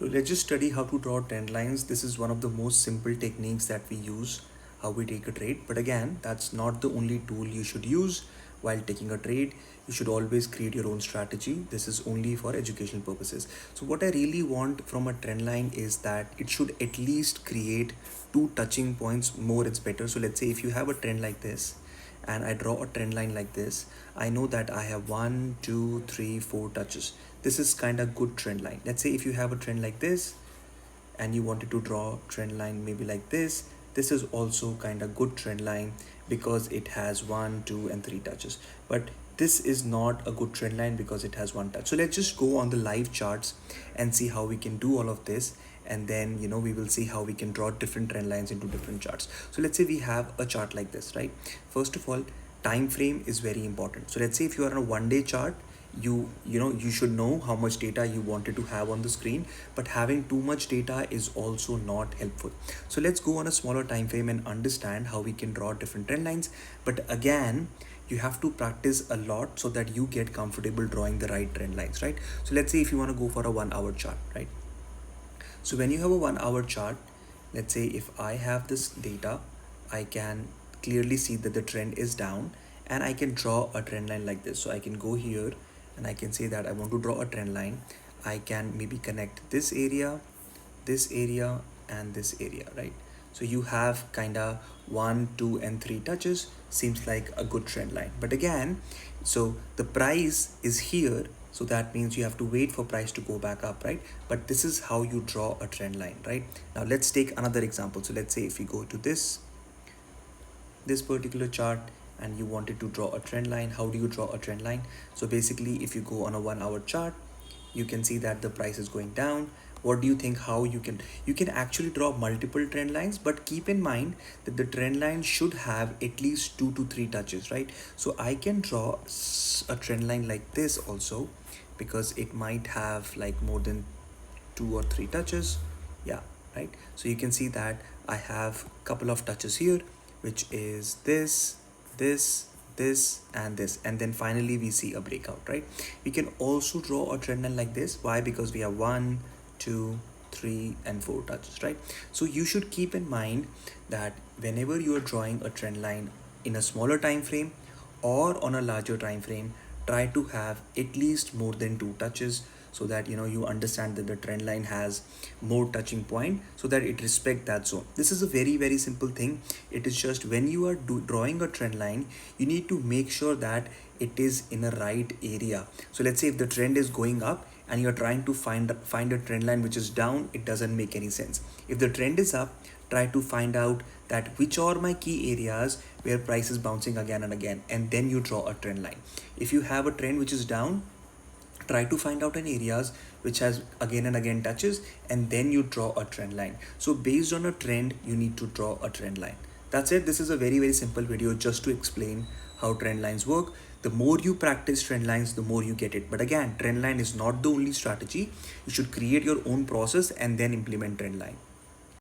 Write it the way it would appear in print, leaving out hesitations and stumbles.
So let's just study how to draw trend lines. This is one of the most simple techniques that we use, how we take a trade. But again, that's not the only tool you should use while taking a trade. You should always create your own strategy. This is only for educational purposes. So what I really want from a trend line is that it should at least create two touching points. More it's better. So let's say if you have a trend like this and I draw a trend line like this, I know that I have 1, 2, 3, 4 touches. This is kind of good trend line. Let's say if you have a trend like this and you wanted to draw trend line maybe like this is also kind of good trend line because it has 1, 2 and 3 touches. But this is not a good trend line because it has one touch. So let's just go on the live charts and see how we can do all of this, and then we will see how we can draw different trend lines into different charts. So let's say we have a chart like this, right? First of all, time frame is very important. So let's say if you are on a 1 day chart, you should know how much data you wanted to have on the screen, but having too much data is also not helpful. So let's go on a smaller time frame and understand how we can draw different trend lines. But again, you have to practice a lot so that you get comfortable drawing the right trend lines, right? So let's say if you want to go for a 1 hour chart, right? So when you have a 1 hour chart, let's say if I have this data, I can clearly see that the trend is down, and I can draw a trend line like this. So I can go here and I can say that I want to draw a trend line. I can maybe connect this area and this area, right? So you have kind of 1, 2 and 3 touches. Seems like a good trend line. But again, so the price is here, so that means you have to wait for price to go back up, right? But this is how you draw a trend line, right? Now let's take another example. So let's say if we go to this particular chart and you wanted to draw a trend line, how do you draw a trend line? So basically if you go on a 1 hour chart, you can see that the price is going down. What do you think how you can actually draw multiple trend lines? But keep in mind that the trend line should have at least 2 to 3 touches, right? So I can draw a trend line like this also, because it might have like more than 2 or 3 touches. Yeah, right. So you can see that I have a couple of touches here, which is this and this, and then finally we see a breakout, right? We can also draw a trend line like this. Why? Because we have 1, 2, 3 and 4 touches, right? So you should keep in mind that whenever you are drawing a trend line in a smaller time frame or on a larger time frame, try to have at least more than 2 touches, so that you understand that the trend line has more touching point, so that it respect that zone. This is a very, very simple thing. It is just when you are drawing a trend line, you need to make sure that it is in a right area. So let's say if the trend is going up and you're trying to find a trend line which is down, it doesn't make any sense. If the trend is up, try to find out that which are my key areas where price is bouncing again and again, and then you draw a trend line. If you have a trend which is down, try to find out in areas which has again and again touches, and then you draw a trend line. So based on a trend, you need to draw a trend line. That's it. This is a very, very simple video just to explain how trend lines work. The more you practice trend lines, the more you get it. But again, trend line is not the only strategy. You should create your own process and then implement trend line.